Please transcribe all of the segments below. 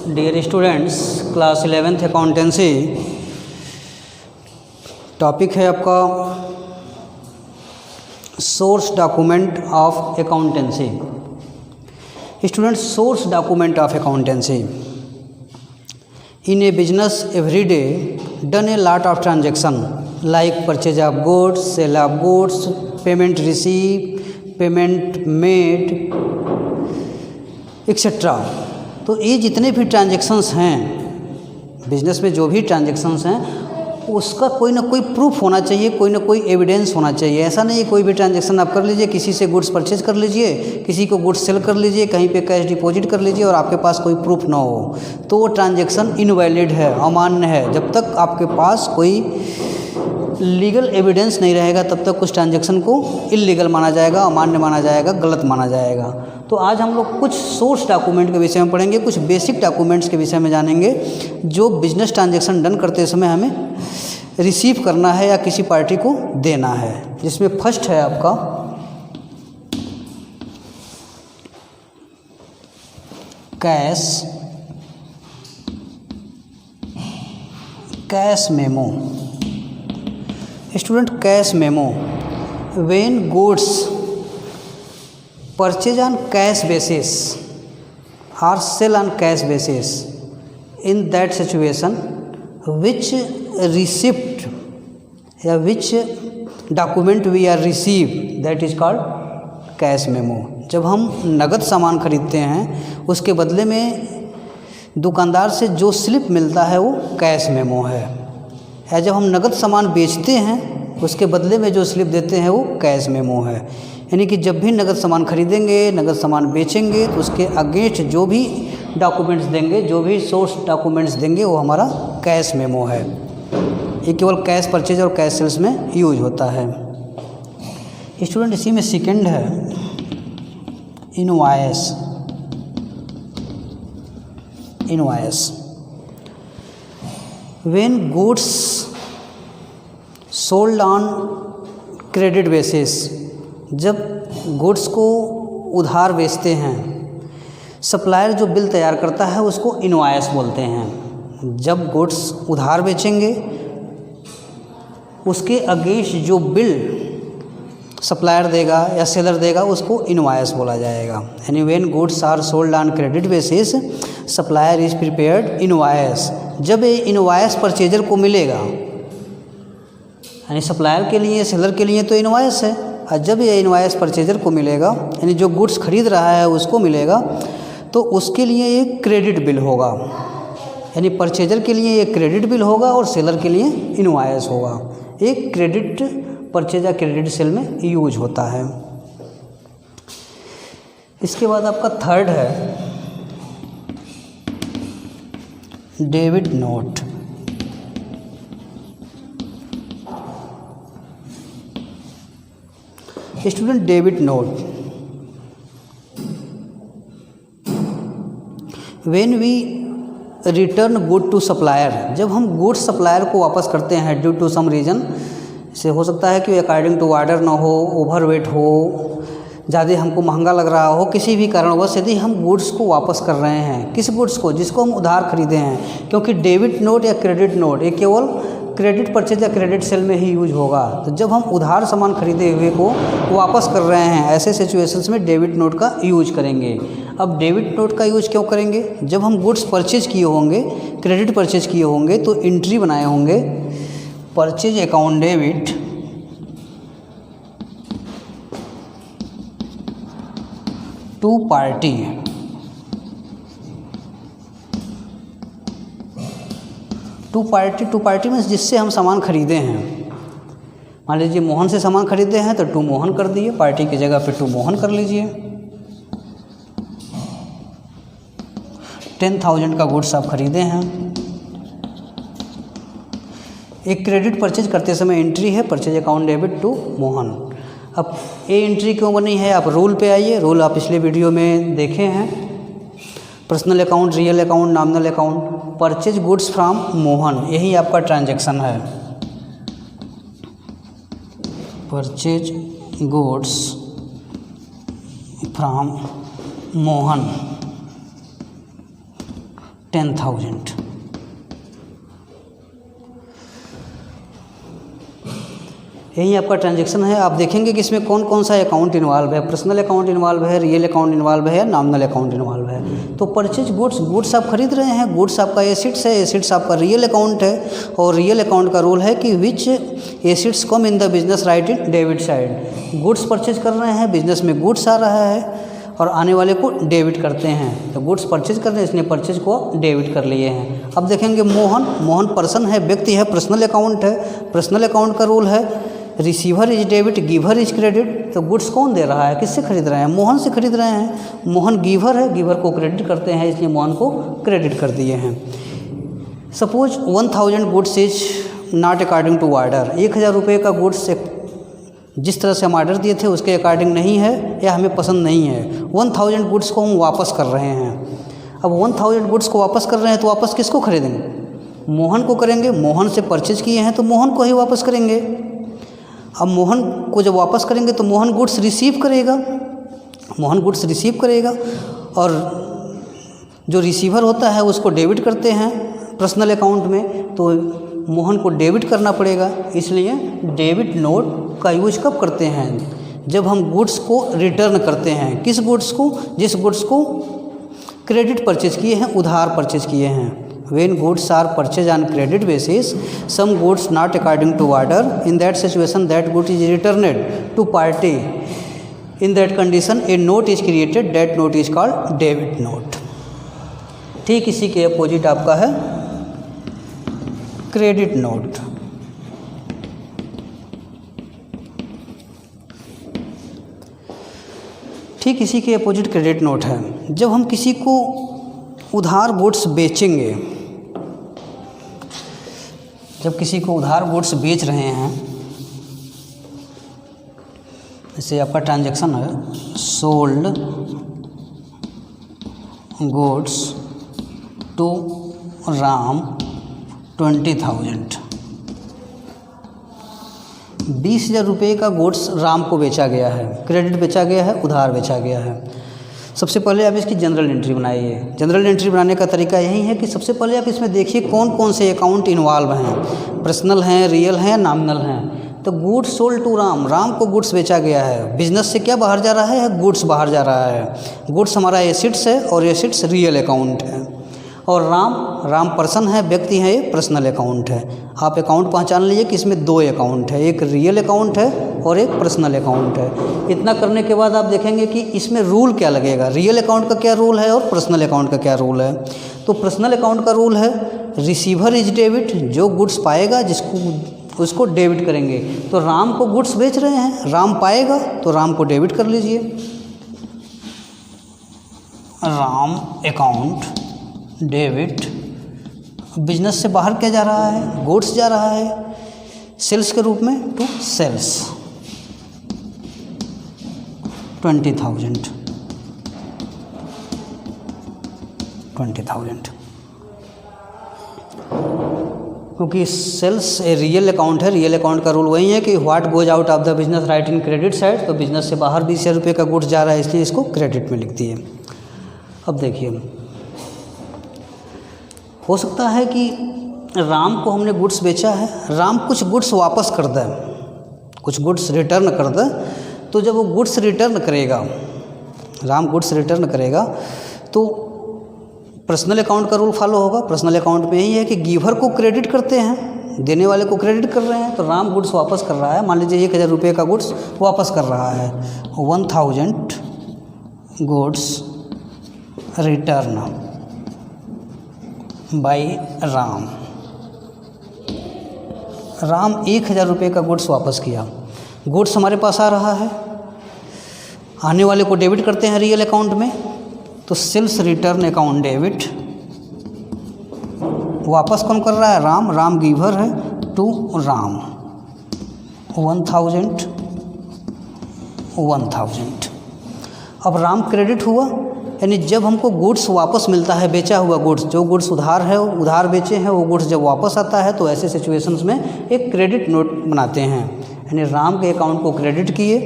Dear students, class 11th accountancy topic है आपका source document of accountancy. Students, source document of accountancy in a business every day done a lot of transaction like purchase of goods, sale of goods, payment receive, payment made etcetera. तो ये जितने भी transactions हैं business में, जो भी transactions हैं उसका कोई ना कोई प्रूफ होना चाहिए, कोई ना कोई एविडेंस होना चाहिए। ऐसा नहीं है कोई भी ट्रांजैक्शन आप कर लीजिए, किसी से गुड्स परचेज कर लीजिए, किसी को गुड्स सेल कर लीजिए, कहीं पे कैश डिपॉजिट कर लीजिए और आपके पास कोई प्रूफ ना हो, तो वो ट्रांजैक्शन इनवैलिड है, अमान्य है। जब तक आपके पास कोई लीगल एविडेंस नहीं रहेगा तब तक उस ट्रांजैक्शन को इल्लीगल माना जाएगा, अमान्य माना जाएगा, गलत माना जाएगा। तो आज हम लोग कुछ सोर्स डॉक्यूमेंट के विषय में पढ़ेंगे, कुछ बेसिक डॉक्यूमेंट्स के विषय में जानेंगे जो बिजनेस ट्रांजैक्शन डन करते समय हमें रिसीव करना है या किसी पार्टी को देना है। जिसमें फर्स्ट है आपका cash memo. Student, cash memo when goods purchase on cash basis or sell on cash basis, in that situation which receipt या which document we are receive, that is called cash memo। जब हम नगद सामान खरीदते हैं उसके बदले में दुकानदार से जो स्लिप मिलता है वो कैश मेमो है। या जब हम नगद सामान बेचते हैं उसके बदले में जो स्लिप देते हैं वो कैश मेमो है। यानी कि जब भी नगद सामान खरीदेंगे, नगद सामान बेचेंगे तो उसके अगेंस्ट जो भी डॉक्यूमेंट्स देंगे, जो भी सोर्स डॉक्यूमेंट्स देंगे वो हमारा कैश मेमो है। ये केवल कैश परचेज और कैश सेल्स में यूज होता है। स्टूडेंट, इसी में सेकंड है invoice. When goods sold on credit basis, जब गुड्स को उधार बेचते हैं, सप्लायर जो बिल तैयार करता है उसको इनवॉइस बोलते हैं। जब गुड्स उधार बेचेंगे उसके अगेंस्ट जो बिल सप्लायर देगा या सेलर देगा उसको इनवॉइस बोला जाएगा। यानी when goods are sold on credit basis supplier is prepared invoice. जब ये इनवॉइस परचेजर को मिलेगा, यानी सप्लायर के लिए, सेलर के लिए तो इनवॉइस है, और जब ये इनवॉइस परचेजर को मिलेगा यानी जो गुड्स खरीद रहा है उसको मिलेगा तो उसके लिए एक क्रेडिट बिल होगा। यानी परचेजर के लिए एक क्रेडिट बिल होगा और सेलर के लिए इनवॉइस होगा। एक क्रेडिट परचेज या क्रेडिट सेल में यूज होता है। इसके बाद आपका थर्ड है debit note. Student, debit note when we return good to supplier, जब हम गुड सप्लायर को वापस करते हैं ड्यू टू सम रीज़न, से हो सकता है कि अकॉर्डिंग टू ऑर्डर ना हो, ओवरवेट हो, ज़्यादा हमको महंगा लग रहा हो, किसी भी कारणवश यदि हम गुड्स को वापस कर रहे हैं, किस गुड्स को, जिसको हम उधार खरीदे हैं, क्योंकि डेबिट नोट या क्रेडिट नोट ये केवल क्रेडिट परचेज या क्रेडिट सेल में ही यूज होगा। तो जब हम उधार सामान खरीदे हुए को वापस कर रहे हैं, ऐसे सिचुएशंस में डेबिट नोट का यूज करेंगे। अब डेबिट नोट का यूज क्यों करेंगे? जब हम गुड्स परचेज किए होंगे, क्रेडिट परचेज किए होंगे तो एंट्री बनाए होंगे purchase account debit to party. To party means जिससे हम सामान खरीदे हैं। मान लीजिए मोहन से सामान खरीदे हैं तो टू मोहन कर दिए, पार्टी की जगह पे टू मोहन कर लीजिए। 10,000 का गुड्स आप खरीदे हैं। एक क्रेडिट परचेज करते समय एंट्री है purchase account debit to Mohan. अब ये एंट्री क्यों बनी है? आप रूल पे आइए। रूल आप पिछले वीडियो में देखे हैं। Personal account, real account, nominal account. Purchase goods from Mohan, यही आपका ट्रांजैक्शन है। Purchase goods from Mohan 10,000। यही आपका ट्रांजैक्शन है। आप देखेंगे कि इसमें कौन कौन सा अकाउंट इन्वॉल्व है, पर्सनल अकाउंट इन्वॉल्व है, रियल अकाउंट इन्वॉल्व है या नॉमिनल अकाउंट इन्वॉल्व है। तो परचेज गुड्स आप खरीद रहे हैं, गुड्स आपका एसिड्स है, एसिड्स आपका रियल अकाउंट है, और रियल अकाउंट का रूल है कि which assets come in the business right in debit side. Goods purchase कर रहे हैं, बिजनेस में गुड्स आ रहा है और आने वाले को डेबिट करते हैं, तो गुड्स परचेज कर रहे हैं इसलिए परचेज को डेबिट कर लिए हैं। अब देखेंगे मोहन पर्सन है, व्यक्ति है, पर्सनल अकाउंट है। पर्सनल अकाउंट का रूल है receiver is debit, giver is credit. तो गुड्स कौन दे रहा है, किससे खरीद रहे हैं, मोहन से खरीद रहे हैं। मोहन गिवर है, गिवर को क्रेडिट करते हैं इसलिए मोहन को क्रेडिट कर दिए हैं। Suppose 1000 goods is not according to order. 1000 रुपये का गुड्स जिस तरह से हम ऑर्डर दिए थे उसके अकॉर्डिंग नहीं है या हमें पसंद नहीं है। 1000 गुड्स को हम वापस कर रहे हैं। अब 1000 गुड्स को वापस कर रहे हैं तो वापस किसको खरीदेंगे, मोहन को करेंगे। मोहन से परचेज किए हैं तो मोहन को ही वापस करेंगे। अब मोहन को जब वापस करेंगे तो मोहन गुड्स रिसीव करेगा, मोहन गुड्स रिसीव करेगा और जो रिसीवर होता है उसको डेबिट करते हैं पर्सनल अकाउंट में, तो मोहन को डेबिट करना पड़ेगा। इसलिए डेबिट नोट का यूज कब करते हैं, जब हम गुड्स को रिटर्न करते हैं। किस गुड्स को, जिस गुड्स को क्रेडिट परचेज किए हैं, उधार परचेज किए हैं। When goods are purchased on credit basis, some goods not according to order, in that situation that good is returned to party. In that condition a note is created, that note is called debit note. ठीक इसी के opposite आपका है credit note. ठीक इसी के opposite credit note है। जब हम किसी को उधार गुड्स बेचेंगे, जब किसी को उधार गुड्स बेच रहे हैं, जैसे आपका ट्रांजैक्शन है सोल्ड गुड्स टू राम 20,000, 20,000 रुपये का गुड्स राम को बेचा गया है, क्रेडिट बेचा गया है, उधार बेचा गया है। सबसे पहले आप इसकी जनरल एंट्री बनाइए। जनरल एंट्री बनाने का तरीका यही है कि सबसे पहले आप इसमें देखिए कौन कौन से अकाउंट इन्वॉल्व हैं, पर्सनल हैं, रियल हैं, नॉमिनल हैं। तो goods sold to Ram, Ram को गुड्स बेचा गया है। बिजनेस से क्या बाहर जा रहा है, गुड्स बाहर जा रहा है। गुड्स हमारा एसिड्स है और एसिड्स रियल अकाउंट है। और राम पर्सन है, व्यक्ति है, ये पर्सनल अकाउंट है। आप अकाउंट पहचान लीजिए कि इसमें 2 अकाउंट है, एक रियल अकाउंट है और एक पर्सनल अकाउंट है। इतना करने के बाद आप देखेंगे कि इसमें रूल क्या लगेगा, रियल अकाउंट का क्या रूल है और पर्सनल अकाउंट का क्या रूल है। तो पर्सनल अकाउंट का रूल है रिसीवर इज डेबिट, जो गुड्स पाएगा जिसको उसको डेबिट करेंगे। तो राम को गुड्स बेच रहे हैं, राम पाएगा तो राम को डेबिट कर लीजिए। राम अकाउंट डेबिट, बिजनेस से बाहर क्या जा रहा है, गुड्स जा रहा है सेल्स के रूप में, टू सेल्स 20,000। क्योंकि सेल्स ए रियल अकाउंट है, रियल अकाउंट का रूल वही है कि what goes out of the business right in credit side. तो बिजनेस से बाहर 20,000 रुपये का गुड्स जा रहा है इसलिए इसको क्रेडिट में लिख दिए। अब देखिए, हो सकता है कि राम को हमने गुड्स बेचा है, राम कुछ गुड्स वापस कर दे, कुछ गुड्स रिटर्न कर दे। तो जब वो गुड्स रिटर्न करेगा, राम गुड्स रिटर्न करेगा, तो पर्सनल अकाउंट का रूल फॉलो होगा। पर्सनल अकाउंट में यही है कि गिवर को क्रेडिट करते हैं, देने वाले को क्रेडिट कर रहे हैं। तो राम गुड्स वापस कर रहा है, मान लीजिए 1000 रुपये का गुड्स वापस कर रहा है। 1000 goods return by Ram. Ram 1000 रुपये का गुड्स वापस किया, गुड्स हमारे पास आ रहा है, आने वाले को डेबिट करते हैं रियल अकाउंट में। तो सेल्स रिटर्न अकाउंट डेबिट, वापस कौन कर रहा है, राम, राम गिवर है टू राम 1000। अब राम क्रेडिट हुआ, यानी जब हमको गुड्स वापस मिलता है, बेचा हुआ गुड्स, जो गुड्स उधार है, उधार बेचे हैं, वो गुड्स जब वापस आता है तो ऐसे सिचुएशंस में एक क्रेडिट नोट बनाते हैं। यानी राम के अकाउंट को क्रेडिट किए,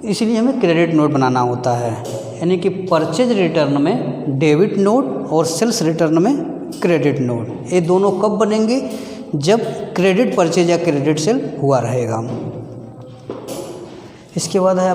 इसलिए हमें क्रेडिट नोट बनाना होता है। यानी कि परचेज रिटर्न में डेबिट नोट और सेल्स रिटर्न में क्रेडिट नोट। ये दोनों कब बनेंगे? जब क्रेडिट परचेज या क्रेडिट सेल हुआ रहेगा। इसके बाद है